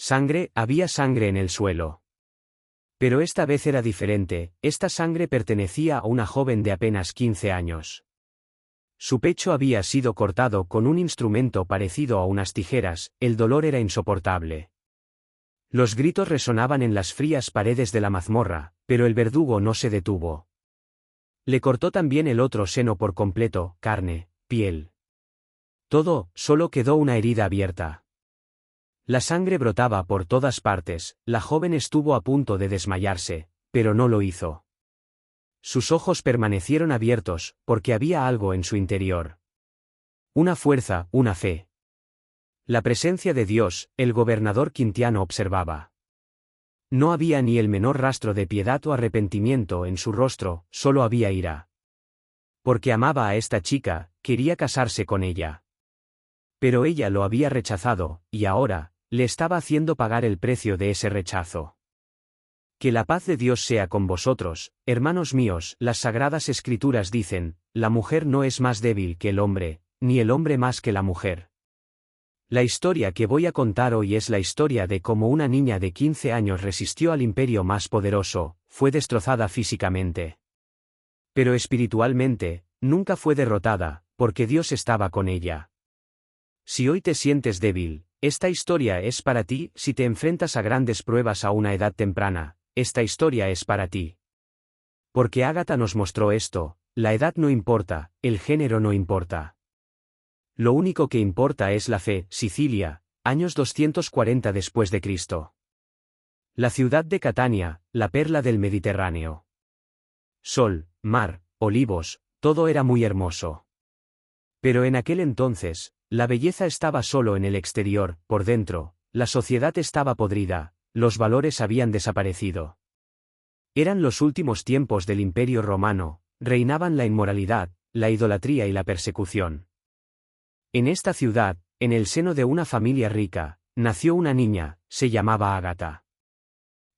Había sangre en el suelo. Pero esta vez era diferente, esta sangre pertenecía a una joven de apenas 15 años. Su pecho había sido cortado con un instrumento parecido a unas tijeras, el dolor era insoportable. Los gritos resonaban en las frías paredes de la mazmorra, pero el verdugo no se detuvo. Le cortó también el otro seno por completo, carne, piel. Todo, solo quedó una herida abierta. La sangre brotaba por todas partes, la joven estuvo a punto de desmayarse, pero no lo hizo. Sus ojos permanecieron abiertos, porque había algo en su interior. Una fuerza, una fe. La presencia de Dios, el gobernador Quintiano observaba. No había ni el menor rastro de piedad o arrepentimiento en su rostro, solo había ira. Porque amaba a esta chica, quería casarse con ella. Pero ella lo había rechazado, y ahora, le estaba haciendo pagar el precio de ese rechazo. Que la paz de Dios sea con vosotros, hermanos míos. Las Sagradas Escrituras dicen, la mujer no es más débil que el hombre, ni el hombre más que la mujer. La historia que voy a contar hoy es la historia de cómo una niña de 15 años resistió al imperio más poderoso, fue destrozada físicamente. Pero espiritualmente, nunca fue derrotada, porque Dios estaba con ella. Si hoy te sientes débil, esta historia es para ti. Si te enfrentas a grandes pruebas a una edad temprana, esta historia es para ti. Porque Ágata nos mostró esto, la edad no importa, el género no importa. Lo único que importa es la fe. Sicilia, años 240 después de Cristo. La ciudad de Catania, la perla del Mediterráneo. Sol, mar, olivos, todo era muy hermoso. Pero en aquel entonces, la belleza estaba solo en el exterior, por dentro, la sociedad estaba podrida, los valores habían desaparecido. Eran los últimos tiempos del Imperio Romano, reinaban la inmoralidad, la idolatría y la persecución. En esta ciudad, en el seno de una familia rica, nació una niña, se llamaba Ágata.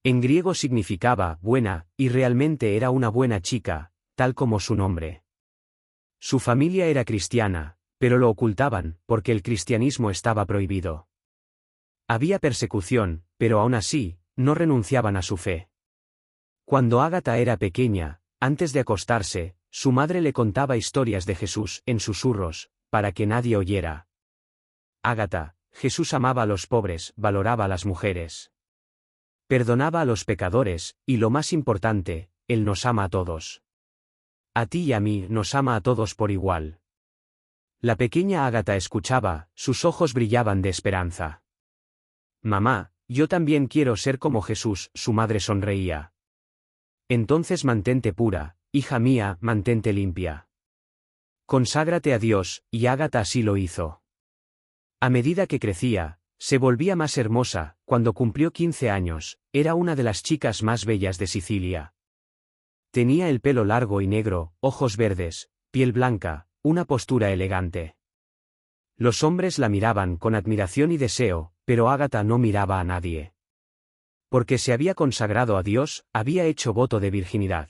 En griego significaba buena, y realmente era una buena chica, tal como su nombre. Su familia era cristiana, pero lo ocultaban, porque el cristianismo estaba prohibido. Había persecución, pero aún así, no renunciaban a su fe. Cuando Ágata era pequeña, antes de acostarse, su madre le contaba historias de Jesús, en susurros, para que nadie oyera. Ágata, Jesús amaba a los pobres, valoraba a las mujeres. Perdonaba a los pecadores, y lo más importante, Él nos ama a todos. A ti y a mí nos ama a todos por igual. La pequeña Ágata escuchaba, sus ojos brillaban de esperanza. Mamá, yo también quiero ser como Jesús, su madre sonreía. Entonces mantente pura, hija mía, mantente limpia. Conságrate a Dios, y Ágata así lo hizo. A medida que crecía, se volvía más hermosa. Cuando cumplió 15 años, era una de las chicas más bellas de Sicilia. Tenía el pelo largo y negro, ojos verdes, piel blanca, una postura elegante. Los hombres la miraban con admiración y deseo, pero Ágata no miraba a nadie. Porque se había consagrado a Dios, había hecho voto de virginidad.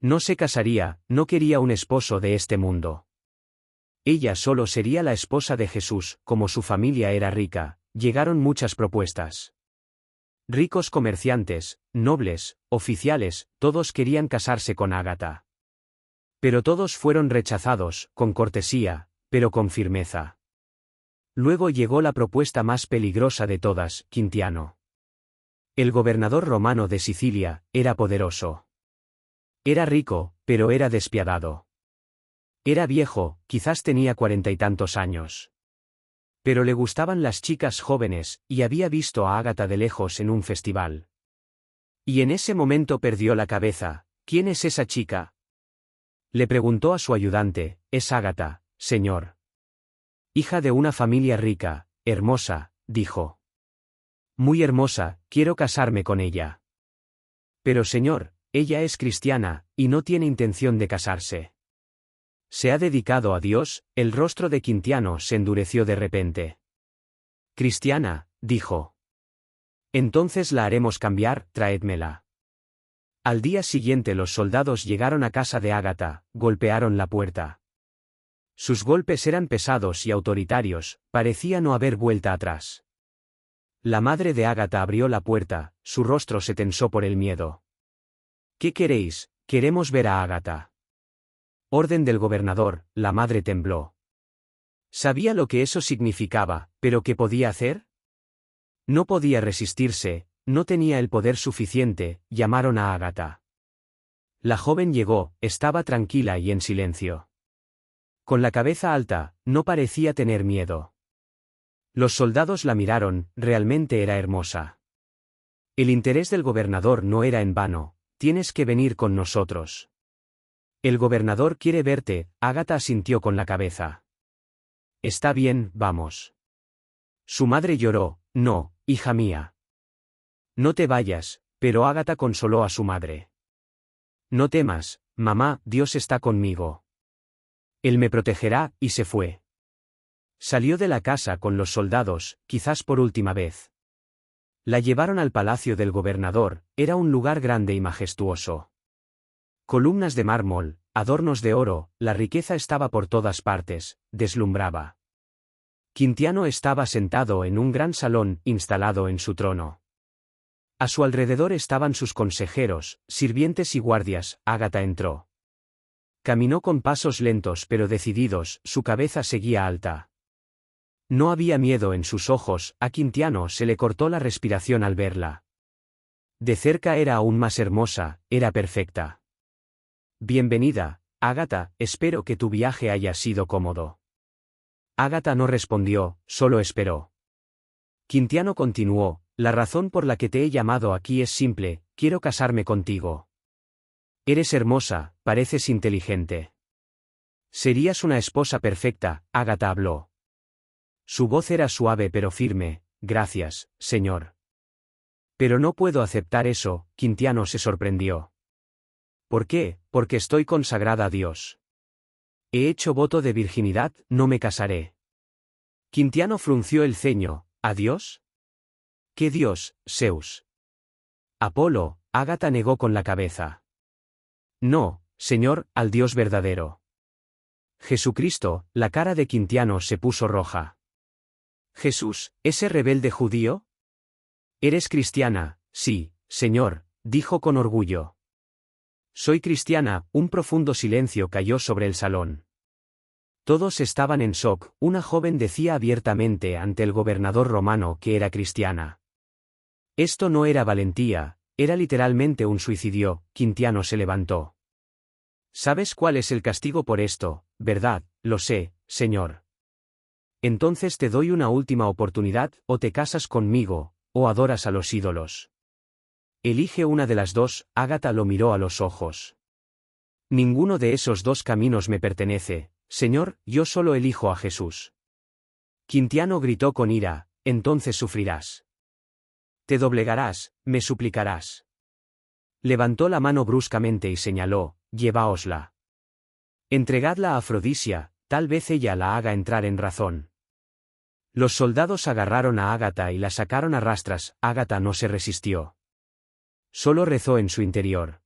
No se casaría, no quería un esposo de este mundo. Ella solo sería la esposa de Jesús. Como su familia era rica, llegaron muchas propuestas. Ricos comerciantes, nobles, oficiales, todos querían casarse con Ágata. Pero todos fueron rechazados, con cortesía, pero con firmeza. Luego llegó la propuesta más peligrosa de todas, Quintiano. El gobernador romano de Sicilia, era poderoso. Era rico, pero era despiadado. Era viejo, quizás tenía 40 y tantos años. Pero le gustaban las chicas jóvenes, y había visto a Ágata de lejos en un festival. Y en ese momento perdió la cabeza. ¿Quién es esa chica?, le preguntó a su ayudante. Es Ágata, señor. Hija de una familia rica, hermosa, dijo. Muy hermosa, quiero casarme con ella. Pero señor, ella es cristiana, y no tiene intención de casarse. Se ha dedicado a Dios. El rostro de Quintiano se endureció de repente. Cristiana, dijo. Entonces la haremos cambiar, traédmela. Al día siguiente los soldados llegaron a casa de Ágata, golpearon la puerta. Sus golpes eran pesados y autoritarios, parecía no haber vuelta atrás. La madre de Ágata abrió la puerta, su rostro se tensó por el miedo. ¿Qué queréis? Queremos ver a Ágata. Orden del gobernador, la madre tembló. Sabía lo que eso significaba, pero ¿qué podía hacer? No podía resistirse, no tenía el poder suficiente, llamaron a Ágata. La joven llegó, estaba tranquila y en silencio. Con la cabeza alta, no parecía tener miedo. Los soldados la miraron, realmente era hermosa. El interés del gobernador no era en vano, tienes que venir con nosotros. El gobernador quiere verte, Ágata asintió con la cabeza. Está bien, vamos. Su madre lloró, no, hija mía. No te vayas, pero Ágata consoló a su madre. No temas, mamá, Dios está conmigo. Él me protegerá, y se fue. Salió de la casa con los soldados, quizás por última vez. La llevaron al palacio del gobernador, era un lugar grande y majestuoso. Columnas de mármol, adornos de oro, la riqueza estaba por todas partes, deslumbraba. Quintiano estaba sentado en un gran salón, instalado en su trono. A su alrededor estaban sus consejeros, sirvientes y guardias. Ágata entró. Caminó con pasos lentos pero decididos, su cabeza seguía alta. No había miedo en sus ojos, a Quintiano se le cortó la respiración al verla. De cerca era aún más hermosa, era perfecta. Bienvenida, Ágata, espero que tu viaje haya sido cómodo. Ágata no respondió, solo esperó. Quintiano continuó, la razón por la que te he llamado aquí es simple, quiero casarme contigo. Eres hermosa, pareces inteligente. Serías una esposa perfecta, Ágata habló. Su voz era suave pero firme, gracias, señor. Pero no puedo aceptar eso, Quintiano se sorprendió. ¿Por qué? Porque estoy consagrada a Dios. He hecho voto de virginidad, no me casaré. Quintiano frunció el ceño, ¿a Dios? ¿Qué Dios, Zeus? Apolo, Ágata negó con la cabeza. No, señor, al Dios verdadero. Jesucristo, la cara de Quintiano se puso roja. Jesús, ¿ese rebelde judío? Eres cristiana, sí, señor, dijo con orgullo. Soy cristiana, un profundo silencio cayó sobre el salón. Todos estaban en shock, una joven decía abiertamente ante el gobernador romano que era cristiana. Esto no era valentía, era literalmente un suicidio. Quintiano se levantó. ¿Sabes cuál es el castigo por esto, verdad? Lo sé, señor. Entonces te doy una última oportunidad, o te casas conmigo, o adoras a los ídolos. Elige una de las dos, Ágata lo miró a los ojos. Ninguno de esos dos caminos me pertenece, señor, yo solo elijo a Jesús. Quintiano gritó con ira, entonces sufrirás. Te doblegarás, me suplicarás. Levantó la mano bruscamente y señaló, lleváosla. Entregadla a Afrodisia, tal vez ella la haga entrar en razón. Los soldados agarraron a Ágata y la sacaron a rastras. Ágata no se resistió. Solo rezó en su interior.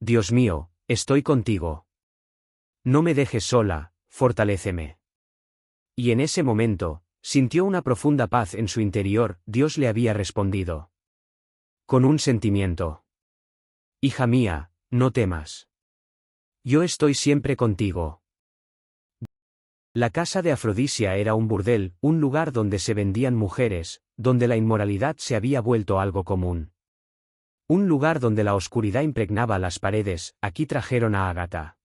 Dios mío, estoy contigo. No me dejes sola, fortaléceme. Y en ese momento, sintió una profunda paz en su interior, Dios le había respondido. Con un sentimiento. Hija mía, no temas. Yo estoy siempre contigo. La casa de Afrodisia era un burdel, un lugar donde se vendían mujeres, donde la inmoralidad se había vuelto algo común. Un lugar donde la oscuridad impregnaba las paredes. Aquí trajeron a Ágata.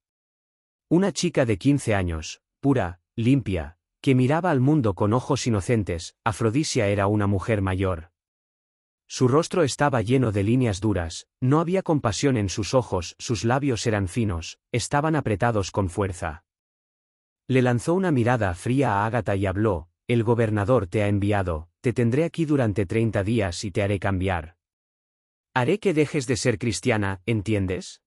Una chica de 15 años, pura, limpia, que miraba al mundo con ojos inocentes. Afrodisia era una mujer mayor. Su rostro estaba lleno de líneas duras, no había compasión en sus ojos, sus labios eran finos, estaban apretados con fuerza. Le lanzó una mirada fría a Ágata y habló, el gobernador te ha enviado, te tendré aquí durante 30 días y te haré cambiar. Haré que dejes de ser cristiana, ¿entiendes?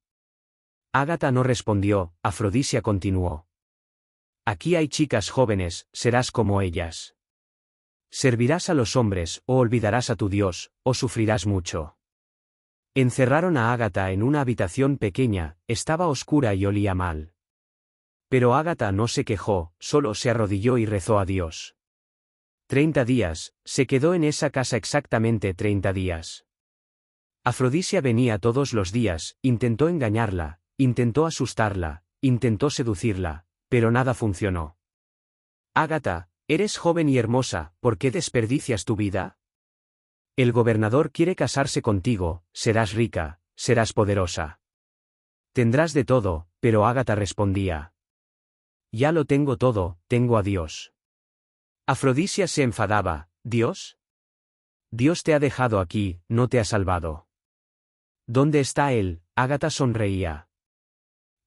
Ágata no respondió, Afrodisia continuó. Aquí hay chicas jóvenes, serás como ellas. Servirás a los hombres, o olvidarás a tu Dios, o sufrirás mucho. Encerraron a Ágata en una habitación pequeña, estaba oscura y olía mal. Pero Ágata no se quejó, solo se arrodilló y rezó a Dios. 30 días, se quedó en esa casa exactamente 30 días. Afrodisia venía todos los días, intentó engañarla, intentó asustarla, intentó seducirla, pero nada funcionó. Ágata, eres joven y hermosa, ¿por qué desperdicias tu vida? El gobernador quiere casarse contigo, serás rica, serás poderosa. Tendrás de todo, pero Ágata respondía. Ya lo tengo todo, tengo a Dios. Afrodisia se enfadaba, ¿Dios? Dios te ha dejado aquí, no te ha salvado. ¿Dónde está él? Ágata sonreía.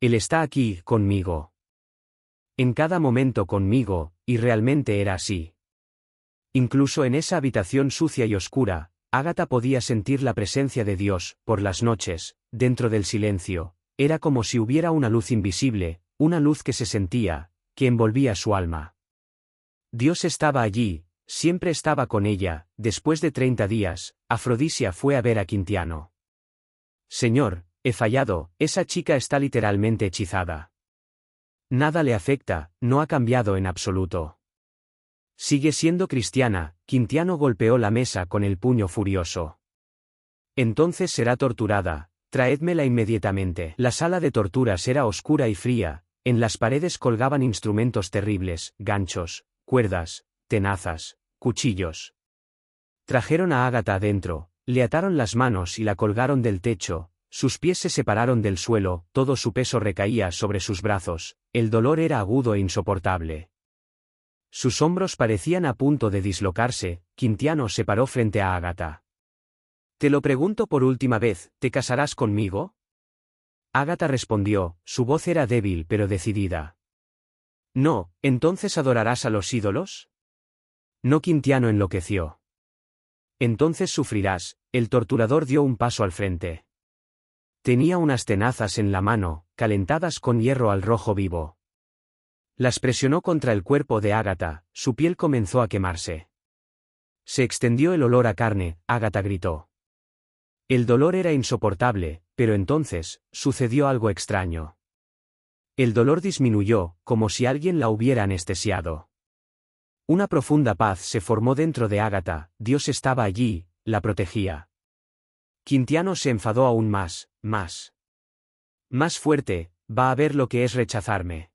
Él está aquí, conmigo. En cada momento conmigo, y realmente era así. Incluso en esa habitación sucia y oscura, Ágata podía sentir la presencia de Dios, por las noches, dentro del silencio, era como si hubiera una luz invisible, una luz que se sentía, que envolvía su alma. Dios estaba allí, siempre estaba con ella. Después de 30 días, Afrodisia fue a ver a Quintiano. Señor, he fallado, esa chica está literalmente hechizada. Nada le afecta, no ha cambiado en absoluto. Sigue siendo cristiana. Quintiano golpeó la mesa con el puño furioso. Entonces será torturada, traédmela inmediatamente. La sala de torturas era oscura y fría, en las paredes colgaban instrumentos terribles, ganchos, cuerdas, tenazas, cuchillos. Trajeron a Ágata adentro, le ataron las manos y la colgaron del techo, sus pies se separaron del suelo, todo su peso recaía sobre sus brazos, el dolor era agudo e insoportable. Sus hombros parecían a punto de dislocarse. Quintiano se paró frente a Ágata. Te lo pregunto por última vez, ¿te casarás conmigo? Ágata respondió, su voz era débil pero decidida. No, ¿entonces adorarás a los ídolos? No. Quintiano enloqueció. Entonces sufrirás. El torturador dio un paso al frente. Tenía unas tenazas en la mano, calentadas con hierro al rojo vivo. Las presionó contra el cuerpo de Ágata, su piel comenzó a quemarse. Se extendió el olor a carne. Ágata gritó. El dolor era insoportable, pero entonces, sucedió algo extraño. El dolor disminuyó, como si alguien la hubiera anestesiado. Una profunda paz se formó dentro de Ágata. Dios estaba allí, la protegía. Quintiano se enfadó aún más, más. Más fuerte, va a ver lo que es rechazarme.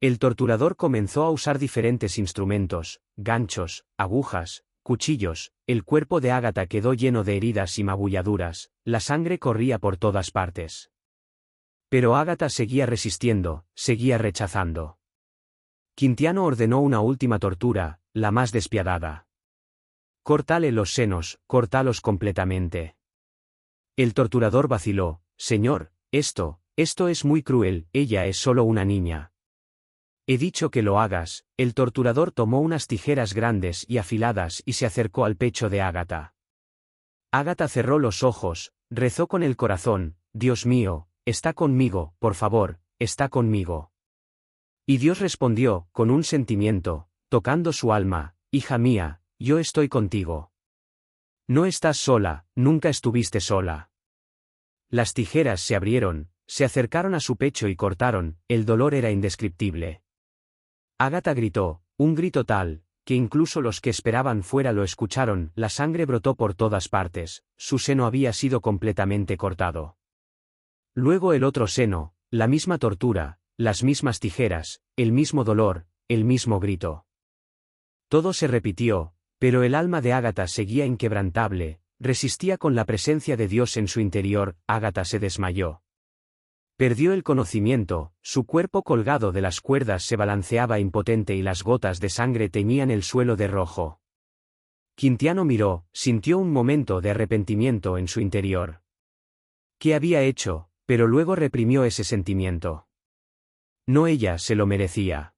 El torturador comenzó a usar diferentes instrumentos, ganchos, agujas, cuchillos. El cuerpo de Ágata quedó lleno de heridas y magulladuras, la sangre corría por todas partes. Pero Ágata seguía resistiendo, seguía rechazando. Quintiano ordenó una última tortura, la más despiadada. Córtale los senos, córtalos completamente. El torturador vaciló, Señor, esto es muy cruel, ella es solo una niña. He dicho que lo hagas. El torturador tomó unas tijeras grandes y afiladas y se acercó al pecho de Ágata. Ágata cerró los ojos, rezó con el corazón, Dios mío, está conmigo, por favor, está conmigo. Y Dios respondió, con un sentimiento, tocando su alma, hija mía, yo estoy contigo. No estás sola, nunca estuviste sola. Las tijeras se abrieron, se acercaron a su pecho y cortaron, el dolor era indescriptible. Ágata gritó, un grito tal, que incluso los que esperaban fuera lo escucharon, la sangre brotó por todas partes, su seno había sido completamente cortado. Luego el otro seno, la misma tortura, las mismas tijeras, el mismo dolor, el mismo grito. Todo se repitió, pero el alma de Ágata seguía inquebrantable, resistía con la presencia de Dios en su interior. Ágata se desmayó. Perdió el conocimiento, su cuerpo colgado de las cuerdas se balanceaba impotente y las gotas de sangre teñían el suelo de rojo. Quintiano miró, sintió un momento de arrepentimiento en su interior. ¿Qué había hecho? Pero luego reprimió ese sentimiento. No, ella se lo merecía.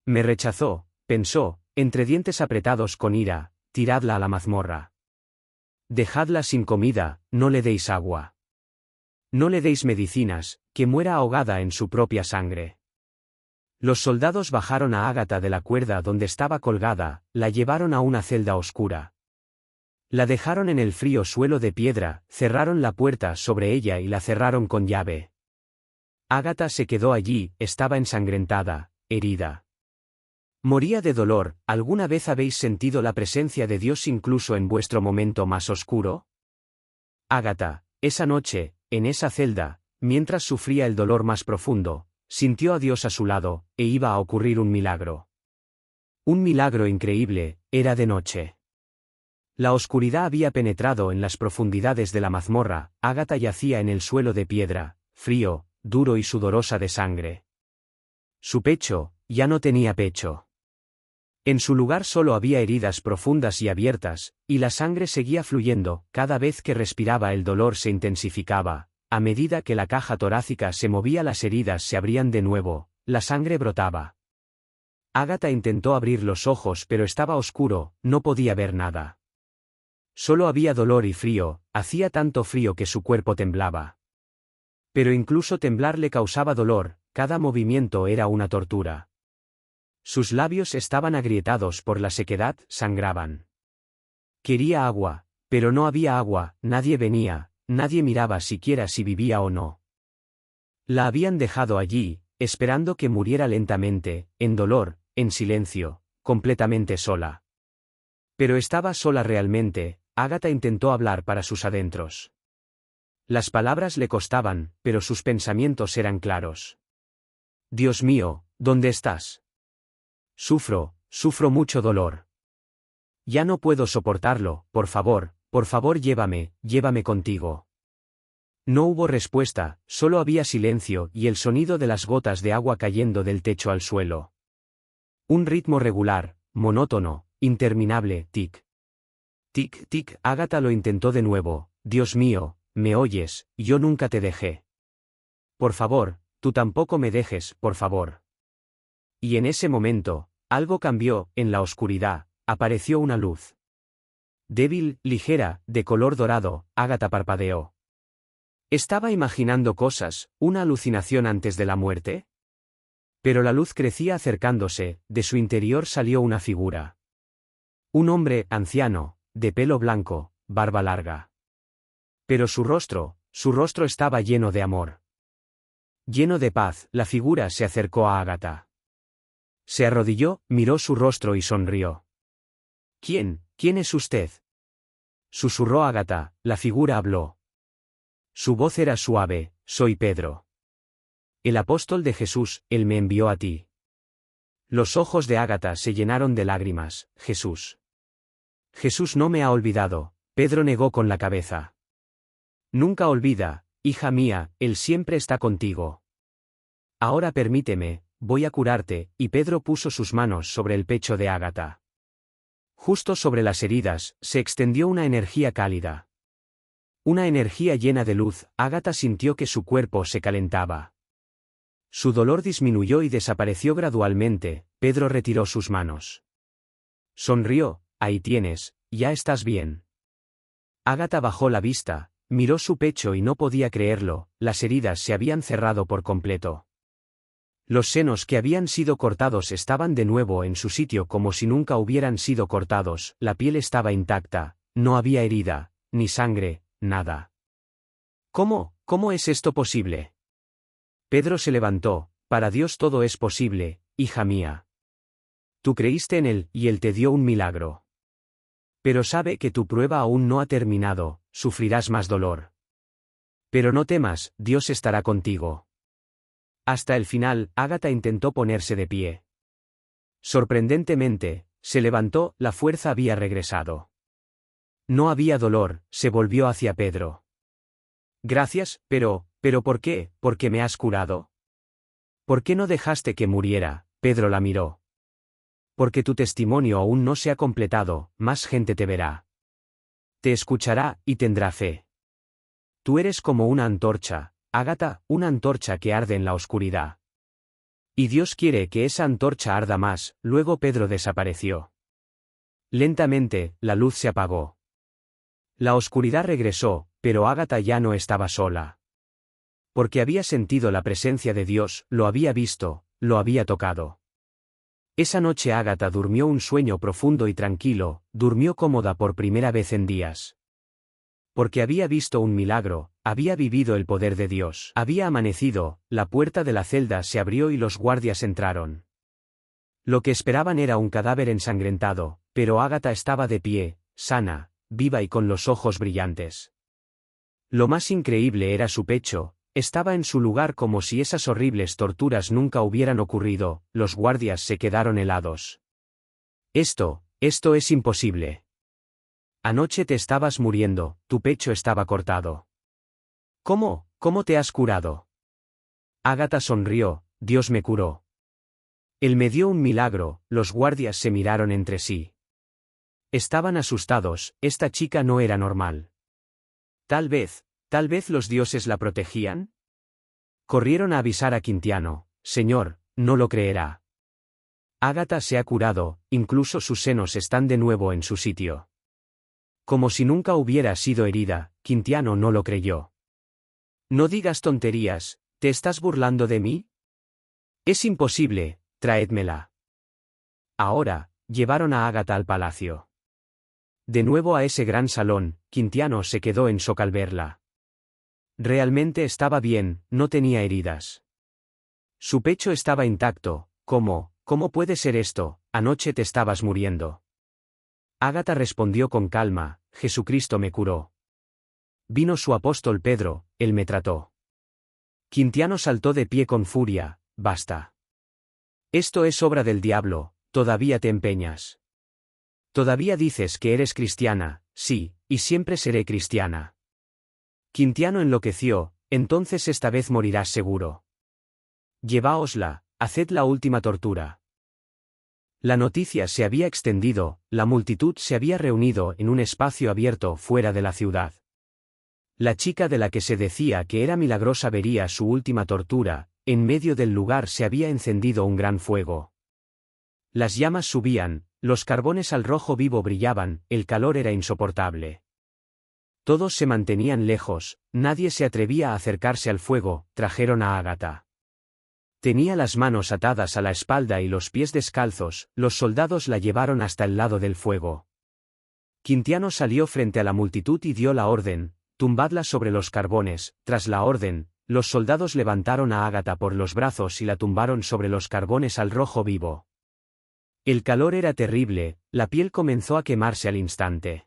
Me rechazó, pensó, entre dientes apretados con ira, tiradla a la mazmorra. Dejadla sin comida, no le deis agua. No le deis medicinas, que muera ahogada en su propia sangre. Los soldados bajaron a Ágata de la cuerda donde estaba colgada, la llevaron a una celda oscura. La dejaron en el frío suelo de piedra, cerraron la puerta sobre ella y la cerraron con llave. Ágata se quedó allí, estaba ensangrentada, herida. Moría de dolor. ¿Alguna vez habéis sentido la presencia de Dios incluso en vuestro momento más oscuro? Ágata, esa noche, en esa celda, mientras sufría el dolor más profundo, sintió a Dios a su lado, e iba a ocurrir un milagro. Un milagro increíble. Era de noche. La oscuridad había penetrado en las profundidades de la mazmorra. Ágata yacía en el suelo de piedra, frío, duro y sudorosa de sangre. Su pecho, ya no tenía pecho. En su lugar solo había heridas profundas y abiertas, y la sangre seguía fluyendo. Cada vez que respiraba el dolor se intensificaba. A medida que la caja torácica se movía las heridas se abrían de nuevo, la sangre brotaba. Ágata intentó abrir los ojos pero estaba oscuro, no podía ver nada. Solo había dolor y frío, hacía tanto frío que su cuerpo temblaba. Pero incluso temblar le causaba dolor, cada movimiento era una tortura. Sus labios estaban agrietados por la sequedad, sangraban. Quería agua, pero no había agua, nadie venía, nadie miraba siquiera si vivía o no. La habían dejado allí, esperando que muriera lentamente, en dolor, en silencio, completamente sola. Pero estaba sola realmente. Ágata intentó hablar para sus adentros. Las palabras le costaban, pero sus pensamientos eran claros. Dios mío, ¿dónde estás? Sufro mucho dolor. Ya no puedo soportarlo, por favor, llévame contigo. No hubo respuesta, solo había silencio y el sonido de las gotas de agua cayendo del techo al suelo. Un ritmo regular, monótono, interminable, tic. Tic, tic. Ágata lo intentó de nuevo. Dios mío, ¿me oyes? Yo nunca te dejé. Por favor, tú tampoco me dejes, por favor. Y en ese momento, algo cambió. En la oscuridad, apareció una luz. Débil, ligera, de color dorado. Ágata parpadeó. ¿Estaba imaginando cosas, una alucinación antes de la muerte? Pero la luz crecía acercándose, de su interior salió una figura. Un hombre, anciano, de pelo blanco, barba larga. Pero su rostro estaba lleno de amor. Lleno de paz. La figura se acercó a Ágata. Se arrodilló, miró su rostro y sonrió. ¿Quién es usted? Susurró Ágata. La figura habló. Su voz era suave. Soy Pedro. El apóstol de Jesús, él me envió a ti. Los ojos de Ágata se llenaron de lágrimas. Jesús. Jesús no me ha olvidado. Pedro negó con la cabeza. Nunca olvida, hija mía, él siempre está contigo. Ahora permíteme, voy a curarte, y Pedro puso sus manos sobre el pecho de Ágata. Justo sobre las heridas, se extendió una energía cálida. Una energía llena de luz. Ágata sintió que su cuerpo se calentaba. Su dolor disminuyó y desapareció gradualmente. Pedro retiró sus manos. Sonrió. Ahí tienes, ya estás bien. Ágata bajó la vista, miró su pecho y no podía creerlo, las heridas se habían cerrado por completo. Los senos que habían sido cortados estaban de nuevo en su sitio como si nunca hubieran sido cortados, la piel estaba intacta, no había herida, ni sangre, nada. ¿Cómo es esto posible? Pedro se levantó. Para Dios todo es posible, hija mía. Tú creíste en Él, y Él te dio un milagro. Pero sabe que tu prueba aún no ha terminado, sufrirás más dolor. Pero no temas, Dios estará contigo. Hasta el final, Ágata intentó ponerse de pie. Sorprendentemente, se levantó, la fuerza había regresado. No había dolor, se volvió hacia Pedro. Gracias, pero ¿por qué? ¿Por qué me has curado? ¿Por qué no dejaste que muriera? Pedro la miró. Porque tu testimonio aún no se ha completado, más gente te verá. Te escuchará, y tendrá fe. Tú eres como una antorcha, Ágata, una antorcha que arde en la oscuridad. Y Dios quiere que esa antorcha arda más. Luego Pedro desapareció. Lentamente, la luz se apagó. La oscuridad regresó, pero Ágata ya no estaba sola. Porque había sentido la presencia de Dios, lo había visto, lo había tocado. Esa noche Ágata durmió un sueño profundo y tranquilo, durmió cómoda por primera vez en días. Porque había visto un milagro, había vivido el poder de Dios. Había amanecido, la puerta de la celda se abrió y los guardias entraron. Lo que esperaban era un cadáver ensangrentado, pero Ágata estaba de pie, sana, viva y con los ojos brillantes. Lo más increíble era su pecho, estaba en su lugar como si esas horribles torturas nunca hubieran ocurrido. Los guardias se quedaron helados. Esto es imposible. Anoche te estabas muriendo, tu pecho estaba cortado. ¿Cómo te has curado? Ágata sonrió, Dios me curó. Él me dio un milagro. Los guardias se miraron entre sí. Estaban asustados, esta chica no era normal. Tal vez los dioses la protegían. Corrieron a avisar a Quintiano, Señor, no lo creerá. Ágata se ha curado, incluso sus senos están de nuevo en su sitio. Como si nunca hubiera sido herida, Quintiano no lo creyó. No digas tonterías, ¿te estás burlando de mí? Es imposible, traédmela. Ahora, llevaron a Ágata al palacio. De nuevo a ese gran salón, Quintiano se quedó en shock al verla. Realmente estaba bien, no tenía heridas. Su pecho estaba intacto. ¿Cómo puede ser esto? Anoche te estabas muriendo. Ágata respondió con calma, Jesucristo me curó. Vino su apóstol Pedro, él me trató. Quintiano saltó de pie con furia, basta. Esto es obra del diablo, todavía te empeñas. Todavía dices que eres cristiana, sí, y siempre seré cristiana. Quintiano enloqueció, entonces esta vez morirás seguro. Lleváosla, haced la última tortura. La noticia se había extendido, la multitud se había reunido en un espacio abierto fuera de la ciudad. La chica de la que se decía que era milagrosa vería su última tortura, en medio del lugar se había encendido un gran fuego. Las llamas subían, los carbones al rojo vivo brillaban, el calor era insoportable. Todos se mantenían lejos, nadie se atrevía a acercarse al fuego. Trajeron a Ágata. Tenía las manos atadas a la espalda y los pies descalzos, los soldados la llevaron hasta el lado del fuego. Quintiano salió frente a la multitud y dio la orden, tumbadla sobre los carbones. Tras la orden, los soldados levantaron a Ágata por los brazos y la tumbaron sobre los carbones al rojo vivo. El calor era terrible, la piel comenzó a quemarse al instante.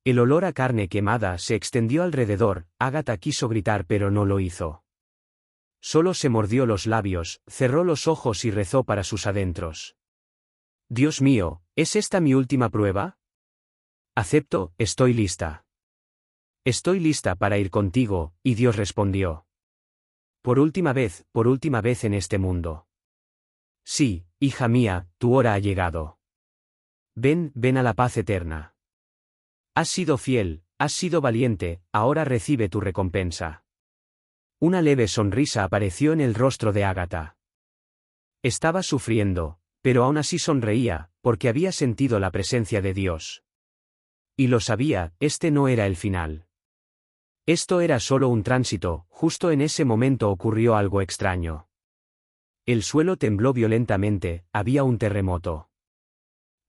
El olor a carne quemada se extendió alrededor. Ágata quiso gritar pero no lo hizo. Solo se mordió los labios, cerró los ojos y rezó para sus adentros. Dios mío, ¿es esta mi última prueba? Acepto, estoy lista. Estoy lista para ir contigo, y Dios respondió. Por última vez en este mundo. Sí, hija mía, tu hora ha llegado. Ven a la paz eterna. Has sido fiel, has sido valiente, ahora recibe tu recompensa. Una leve sonrisa apareció en el rostro de Ágata. Estaba sufriendo, pero aún así sonreía, porque había sentido la presencia de Dios. Y lo sabía, este no era el final. Esto era solo un tránsito. Justo en ese momento ocurrió algo extraño. El suelo tembló violentamente, había un terremoto.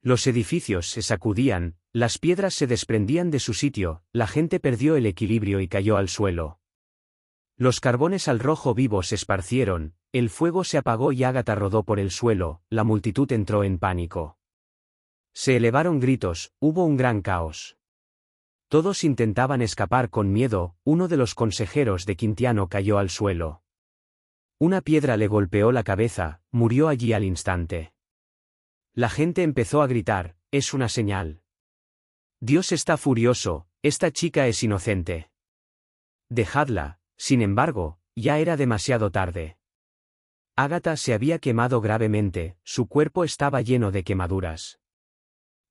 Los edificios se sacudían, las piedras se desprendían de su sitio, la gente perdió el equilibrio y cayó al suelo. Los carbones al rojo vivo se esparcieron, el fuego se apagó y Ágata rodó por el suelo, la multitud entró en pánico. Se elevaron gritos, hubo un gran caos. Todos intentaban escapar con miedo. Uno de los consejeros de Quintiano cayó al suelo. Una piedra le golpeó la cabeza, murió allí al instante. La gente empezó a gritar, es una señal. Dios está furioso, esta chica es inocente. Dejadla. Sin embargo, ya era demasiado tarde. Ágata se había quemado gravemente, su cuerpo estaba lleno de quemaduras.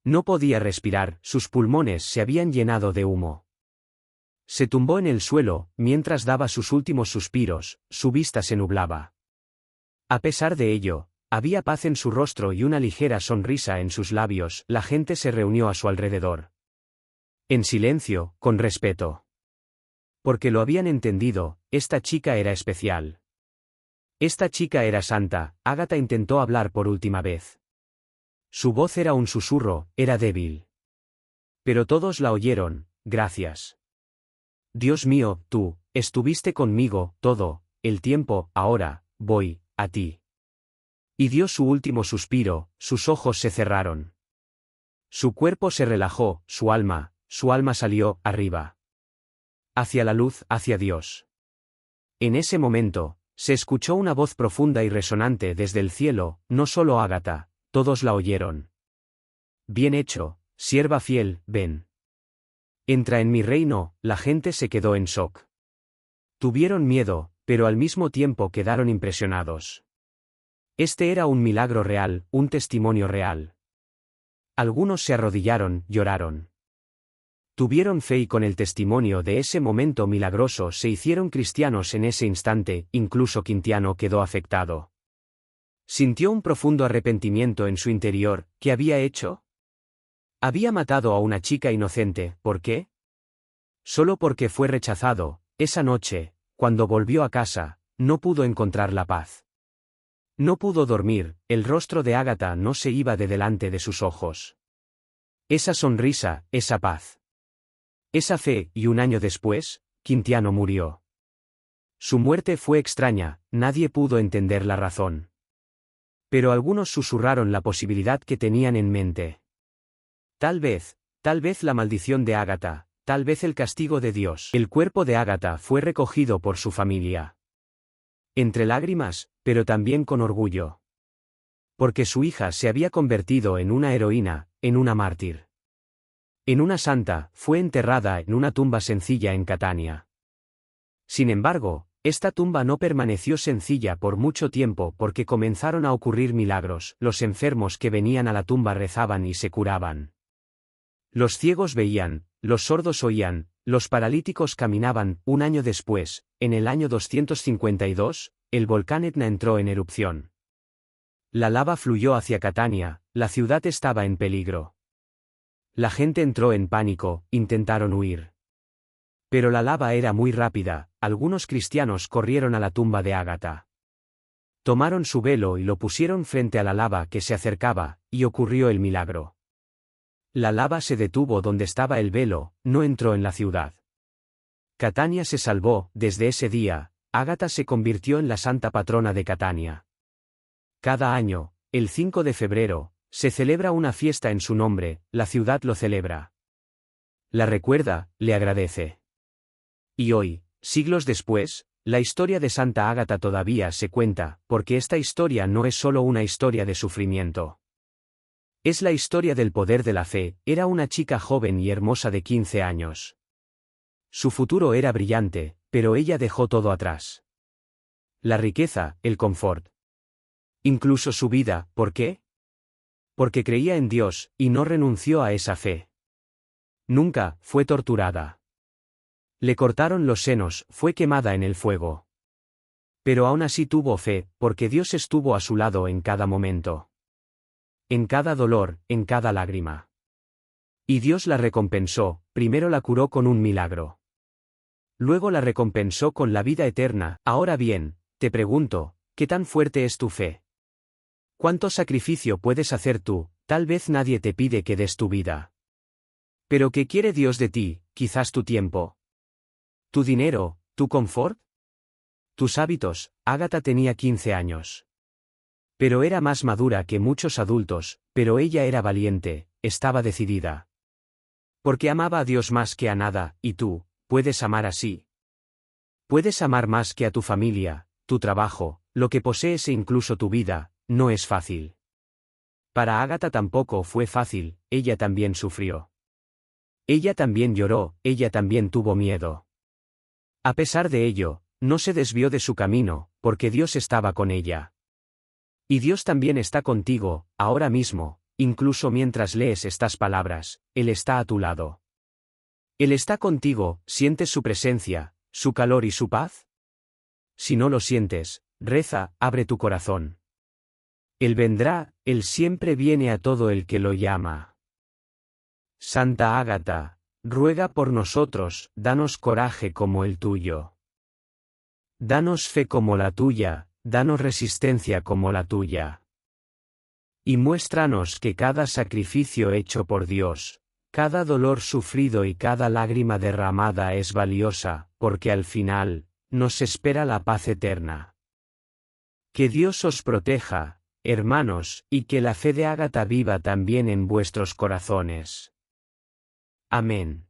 No podía respirar, sus pulmones se habían llenado de humo. Se tumbó en el suelo, mientras daba sus últimos suspiros, su vista se nublaba. A pesar de ello, había paz en su rostro y una ligera sonrisa en sus labios. La gente se reunió a su alrededor. En silencio, con respeto. Porque lo habían entendido, esta chica era especial. Esta chica era santa. Ágata intentó hablar por última vez. Su voz era un susurro, era débil. Pero todos la oyeron, gracias. Dios mío, tú, estuviste conmigo, todo, el tiempo, ahora, voy, a ti. Y dio su último suspiro, sus ojos se cerraron. Su cuerpo se relajó, su alma salió, arriba. Hacia la luz, hacia Dios. En ese momento, se escuchó una voz profunda y resonante desde el cielo, no solo Ágata, todos la oyeron. Bien hecho, sierva fiel, ven. Entra en mi reino. La gente se quedó en shock. Tuvieron miedo, pero al mismo tiempo quedaron impresionados. Este era un milagro real, un testimonio real. Algunos se arrodillaron, lloraron. Tuvieron fe y con el testimonio de ese momento milagroso se hicieron cristianos en ese instante, incluso Quintiano quedó afectado. Sintió un profundo arrepentimiento en su interior. ¿Qué había hecho? Había matado a una chica inocente. ¿Por qué? Solo porque fue rechazado. Esa noche, cuando volvió a casa, no pudo encontrar la paz. No pudo dormir, el rostro de Ágata no se iba de delante de sus ojos. Esa sonrisa, esa paz. Esa fe, y un año después, Quintiano murió. Su muerte fue extraña, nadie pudo entender la razón. Pero algunos susurraron la posibilidad que tenían en mente. Tal vez la maldición de Ágata, tal vez el castigo de Dios. El cuerpo de Ágata fue recogido por su familia. Entre lágrimas, pero también con orgullo. Porque su hija se había convertido en una heroína, en una mártir. En una santa, fue enterrada en una tumba sencilla en Catania. Sin embargo, esta tumba no permaneció sencilla por mucho tiempo porque comenzaron a ocurrir milagros. Los enfermos que venían a la tumba rezaban y se curaban. Los ciegos veían, los sordos oían, los paralíticos caminaban. Un año después, en el año 252, el volcán Etna entró en erupción. La lava fluyó hacia Catania, la ciudad estaba en peligro. La gente entró en pánico, intentaron huir. Pero la lava era muy rápida, algunos cristianos corrieron a la tumba de Ágata. Tomaron su velo y lo pusieron frente a la lava que se acercaba, y ocurrió el milagro. La lava se detuvo donde estaba el velo, no entró en la ciudad. Catania se salvó. Desde ese día, Ágata se convirtió en la santa patrona de Catania. Cada año, el 5 de febrero, se celebra una fiesta en su nombre, la ciudad lo celebra. La recuerda, le agradece. Y hoy, siglos después, la historia de Santa Ágata todavía se cuenta, porque esta historia no es solo una historia de sufrimiento. Es la historia del poder de la fe. Era una chica joven y hermosa de 15 años. Su futuro era brillante, pero ella dejó todo atrás. La riqueza, el confort. Incluso su vida. ¿Por qué? Porque creía en Dios, y no renunció a esa fe. Nunca fue torturada. Le cortaron los senos, fue quemada en el fuego. Pero aún así tuvo fe, porque Dios estuvo a su lado en cada momento. En cada dolor, en cada lágrima. Y Dios la recompensó. Primero la curó con un milagro. Luego la recompensó con la vida eterna. Ahora bien, te pregunto, ¿qué tan fuerte es tu fe? ¿Cuánto sacrificio puedes hacer tú? Tal vez nadie te pide que des tu vida. Pero ¿qué quiere Dios de ti? Quizás tu tiempo. ¿Tu dinero? ¿Tu confort? ¿Tus hábitos? Ágata tenía 15 años. Pero era más madura que muchos adultos, pero ella era valiente, estaba decidida. Porque amaba a Dios más que a nada. ¿Y tú, puedes amar así? Puedes amar más que a tu familia, tu trabajo, lo que posees e incluso tu vida. No es fácil. Para Ágata tampoco fue fácil, ella también sufrió. Ella también lloró, ella también tuvo miedo. A pesar de ello, no se desvió de su camino, porque Dios estaba con ella. Y Dios también está contigo, ahora mismo, incluso mientras lees estas palabras, Él está a tu lado. Él está contigo. ¿Sientes su presencia, su calor y su paz? Si no lo sientes, reza, abre tu corazón. Él vendrá, Él siempre viene a todo el que lo llama. Santa Ágata, ruega por nosotros, danos coraje como el tuyo. Danos fe como la tuya, danos resistencia como la tuya. Y muéstranos que cada sacrificio hecho por Dios, cada dolor sufrido y cada lágrima derramada es valiosa, porque al final, nos espera la paz eterna. Que Dios os proteja, hermanos, y que la fe de Ágata viva también en vuestros corazones. Amén.